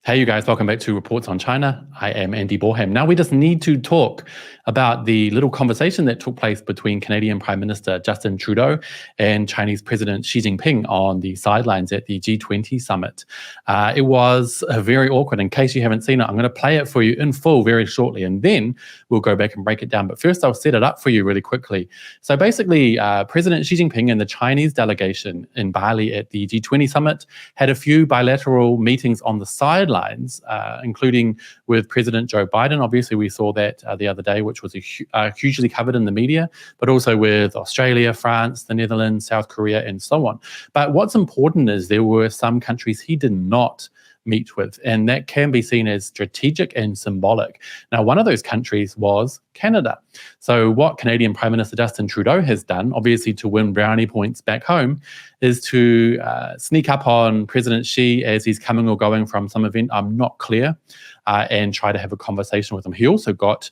Hey, you guys, welcome back to Reports on China. I am Andy Borham. Now we just need to talk about the little conversation that took place between Canadian Prime Minister Justin Trudeau and Chinese President Xi Jinping on the sidelines at the G20 summit. It was very awkward. In case you haven't seen it, I'm going to play it for you in full very shortly, and then we'll go back and break it down. But first, I'll set it up for you really quickly. So basically, President Xi Jinping and the Chinese delegation in Bali at the G20 summit had a few bilateral meetings on the sidelines, including with President Joe Biden. Obviously, we saw that the other day, which was hugely covered in the media, but also with Australia, France, the Netherlands, South Korea, and so on. But what's important is there were some countries he did not meet with, and that can be seen as strategic and symbolic. Now, one of those countries was Canada. So what Canadian Prime Minister Justin Trudeau has done, obviously to win brownie points back home, is to sneak up on President Xi as he's coming or going from some event, I'm not clear, and try to have a conversation with him. He also got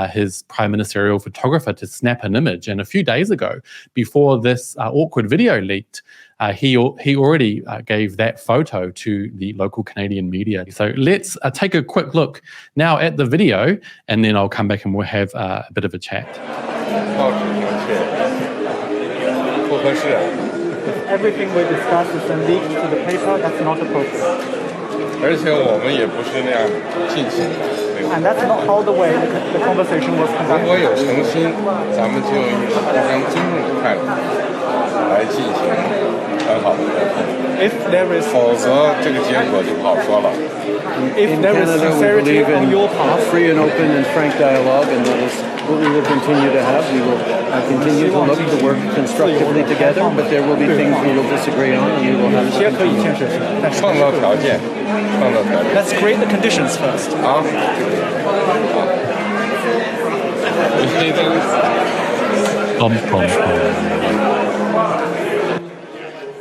his prime ministerial photographer to snap an image. And a few days ago, before this awkward video leaked, he already gave that photo to the local Canadian media. So let's take a quick look now at the video, and then I'll come back and we'll have a bit of a chat. Everything we discuss is then leaked to the paper, that's not appropriate. And that's not how the way the conversation was conducted. If there is sincerity on your part, free and open and frank dialogue, and that is what we will continue to have. We will continue to look to work constructively together, but there will be things we will disagree on, and we will have Let's create the conditions first.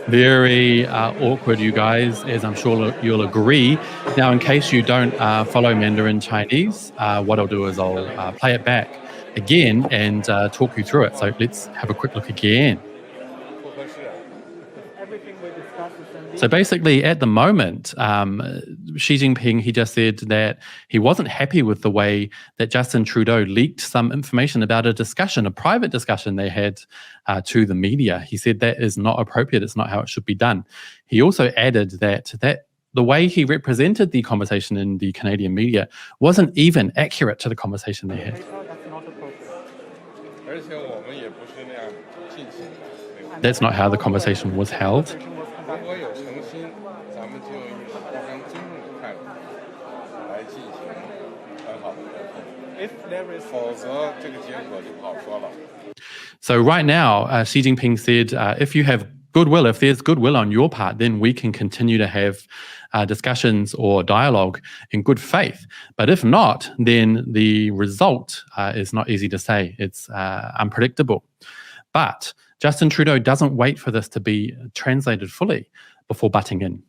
Very awkward, you guys, as I'm sure you'll agree. Now, in case you don't follow Mandarin Chinese, what I'll do is I'll play it back again and talk you through it. So let's have a quick look again. So basically, at the moment, Xi Jinping, he just said that he wasn't happy with the way that Justin Trudeau leaked some information about a discussion, a private discussion they had to the media. He said that is not appropriate. It's not how it should be done. He also added that the way he represented the conversation in the Canadian media wasn't even accurate to the conversation they had. That's not how the conversation was held. So right now, Xi Jinping said, if you have goodwill, if there's goodwill on your part, then we can continue to have discussions or dialogue in good faith. But if not, then the result is not easy to say. It's unpredictable. But Justin Trudeau doesn't wait for this to be translated fully before butting in.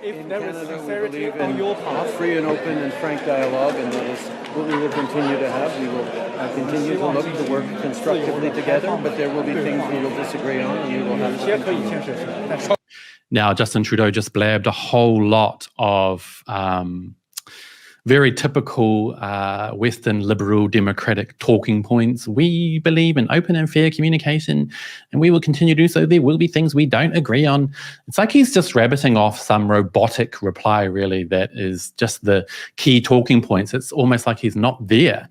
If there is sincerity on your part, free and open and frank dialogue, and that is what we will continue to have. We will continue to look to work constructively together, but there will be things we will disagree on, and we will have. Now, Justin Trudeau just blabbed a whole lot of very typical Western liberal democratic talking points. We believe in open and fair communication, and we will continue to do so. There will be things we don't agree on. It's like he's just rabbiting off some robotic reply, really, that is just the key talking points. It's almost like he's not there.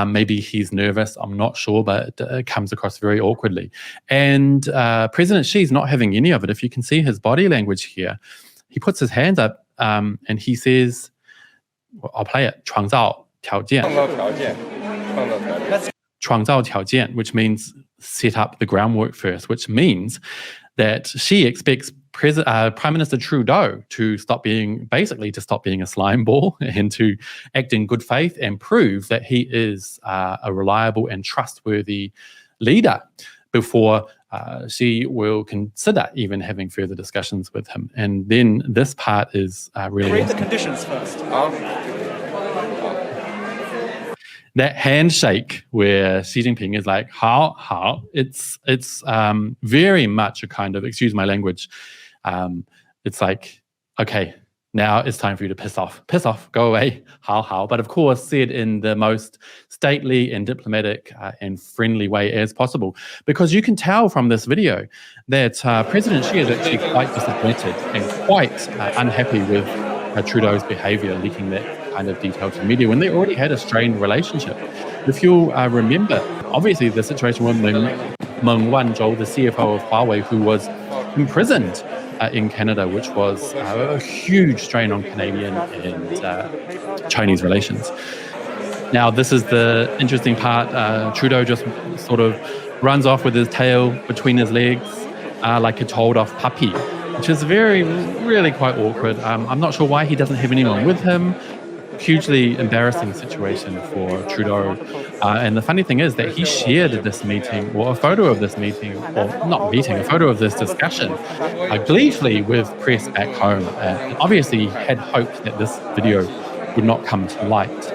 Maybe he's nervous, I'm not sure, but it comes across very awkwardly. And President Xi's not having any of it. If you can see his body language here, he puts his hands up and he says, I'll play it, 创造条件. 创造条件, which means set up the groundwork first, which means that Xi expects Prime Minister Trudeau to stop being a slime ball and to act in good faith and prove that he is a reliable and trustworthy leader before Xi will consider even having further discussions with him. And then this part is really create the conditions first. That handshake where Xi Jinping is like, how, it's very much a kind of, excuse my language, it's like, okay, Now it's time for you to piss off, go away, how. But of course, said in the most stately and diplomatic and friendly way as possible, because you can tell from this video that President Xi is actually quite disappointed and quite unhappy with Trudeau's behavior, leaking that kind of detail to the media when they already had a strained relationship. If you'll remember, obviously the situation with Meng Wanzhou, the CFO of Huawei, who was imprisoned in Canada, which was a huge strain on Canadian and Chinese relations. Now, this is the interesting part. Trudeau just sort of runs off with his tail between his legs like a told-off puppy, which is really quite awkward. I'm not sure why he doesn't have anyone with him. Hugely embarrassing situation for Trudeau. And the funny thing is that he shared this meeting, or a photo of this meeting, or not meeting, a photo of this discussion, gleefully with press back home. And obviously he had hoped that this video would not come to light.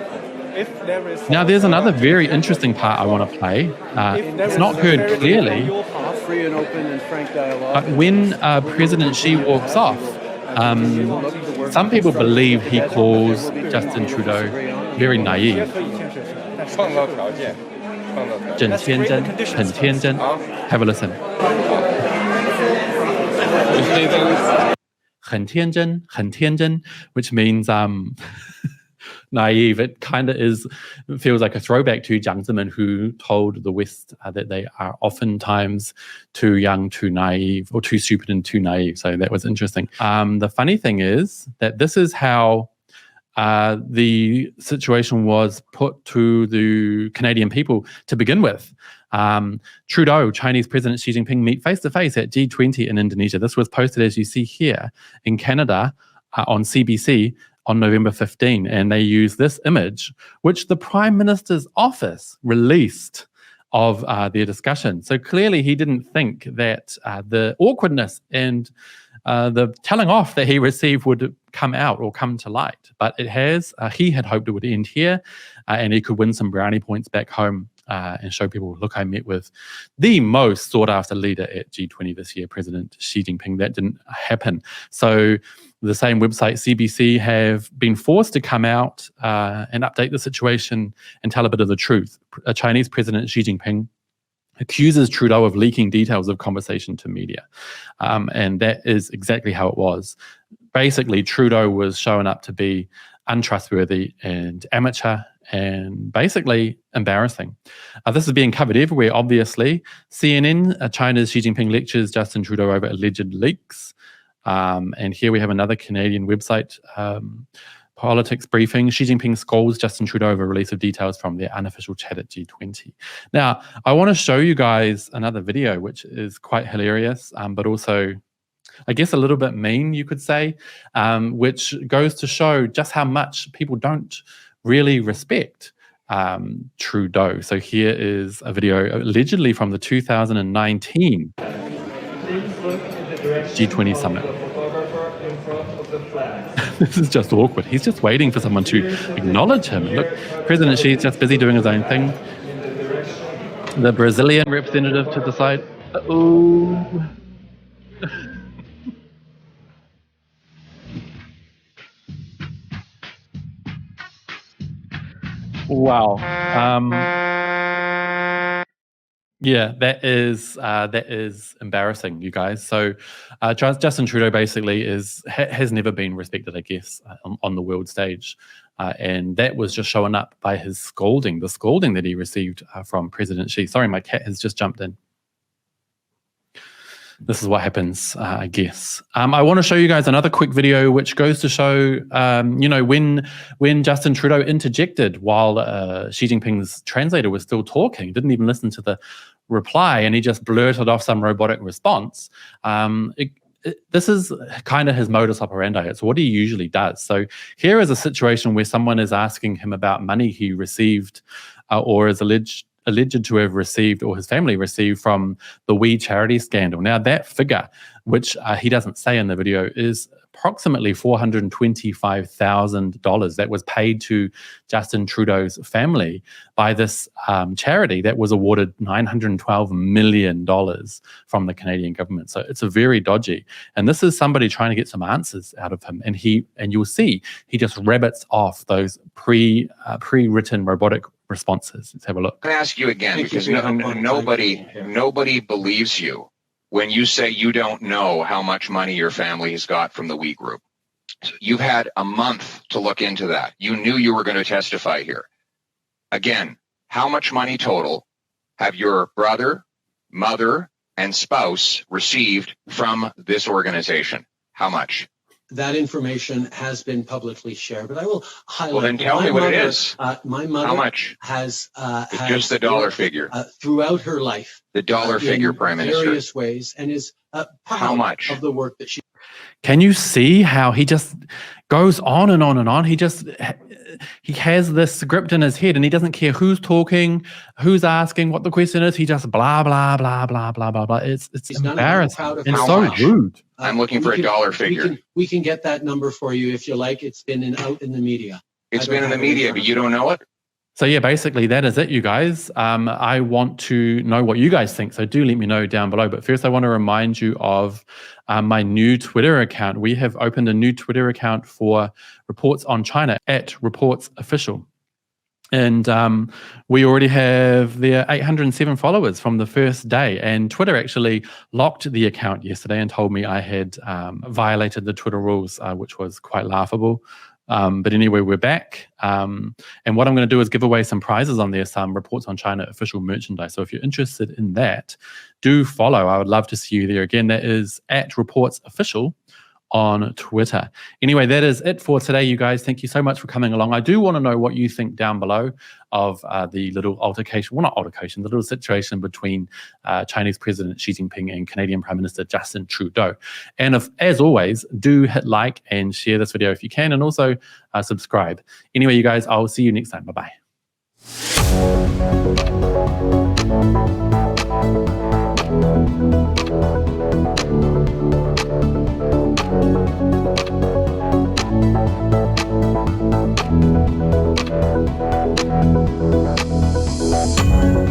Now there's another very interesting part I want to play. It's not heard clearly, but when President Xi walks off, some people believe he calls Justin Trudeau very naive. 真天真, 很天真. Have a listen. 很天真, 很天真, which means naive. It kind of feels like a throwback to Jiang Zemin, who told the West that they are oftentimes too young, too naive, or too stupid and too naive. So that was interesting. The funny thing is that this is how the situation was put to the Canadian people to begin with. Trudeau, Chinese President Xi Jinping meet face-to-face at G20 in Indonesia. This was posted, as you see here, in Canada on CBC on November 15, and they use this image, which the Prime Minister's office released of their discussion. So clearly he didn't think that the awkwardness and the telling off that he received would come out or come to light. But it has. He had hoped it would end here and he could win some brownie points back home and show people, look, I met with the most sought-after leader at G20 this year, President Xi Jinping. That didn't happen. So the same website, CBC, have been forced to come out and update the situation and tell a bit of the truth. Chinese President Xi Jinping accuses Trudeau of leaking details of conversation to media. And that is exactly how it was. Basically, Trudeau was showing up to be untrustworthy and amateur and basically embarrassing. This is being covered everywhere, obviously. CNN, China's Xi Jinping lectures Justin Trudeau over alleged leaks. And here we have another Canadian website, Politics Briefing. Xi Jinping scolds Justin Trudeau over release of details from their unofficial chat at G20. Now, I want to show you guys another video, which is quite hilarious, but also, I guess, a little bit mean, you could say, which goes to show just how much people don't really respect Trudeau. So here is a video allegedly from the 2019 G20 summit. This is just awkward. He's just waiting for someone to acknowledge him. Look, President Xi is just busy doing his own thing. The Brazilian representative to the side. Oh. Wow. Yeah, that is embarrassing, you guys. So Justin Trudeau basically has never been respected, I guess, on the world stage. And that was just showing up by his scolding, the scolding that he received from President Xi. Sorry, my cat has just jumped in. This is what happens, I guess. I want to show you guys another quick video which goes to show, when Justin Trudeau interjected while Xi Jinping's translator was still talking, didn't even listen to the reply, and he just blurted off some robotic response. This is kind of his modus operandi. It's what he usually does. So here is a situation where someone is asking him about money he received or is alleged to have received, or his family received, from the We charity scandal. Now that figure, which he doesn't say in the video, is approximately $425,000 that was paid to Justin Trudeau's family by this charity that was awarded $912 million from the Canadian government. So it's a very dodgy. And this is somebody trying to get some answers out of him. And you'll see, he just rabbits off those pre-written robotic responses. Let's have a look. I'm going to ask you again, because nobody believes you when you say you don't know how much money your family has got from the We Group. So you've had a month to look into that. You knew you were going to testify here. Again, how much money total have your brother, mother, and spouse received from this organization? How much? That information has been publicly shared, but I will highlight. Well, then tell me what it is. My mother How much? has just the dollar figure. Throughout her life. The dollar figure, Prime Minister. Various ways, and is how much of the work that she. Can you see how he just goes on and on and on? He has this script in his head, and he doesn't care who's talking, who's asking, what the question is. He just blah blah blah blah blah blah blah. It's embarrassing and so rude. I'm looking for a dollar figure. We can get that number for you if you like. It's been out in the media. It's been in the media, but you don't know it? So yeah, basically that is it, you guys. I want to know what you guys think, so do let me know down below. But first I want to remind you of my new Twitter account. We have opened a new Twitter account for Reports on China @ReportsOfficial. And we already have there 807 followers from the first day. And Twitter actually locked the account yesterday and told me I had violated the Twitter rules, which was quite laughable. But anyway, we're back. And what I'm going to do is give away some prizes on there, some Reports on China official merchandise. So if you're interested in that, do follow. I would love to see you there. Again, that is @ReportsOfficial on Twitter. Anyway, that is it for today, you guys. Thank you so much for coming along. I do want to know what you think down below of the little altercation, well, not altercation, the little situation between Chinese President Xi Jinping and Canadian Prime Minister Justin Trudeau. And as always, do hit like and share this video if you can, and also subscribe. Anyway, you guys, I'll see you next time. Bye-bye. Thank you.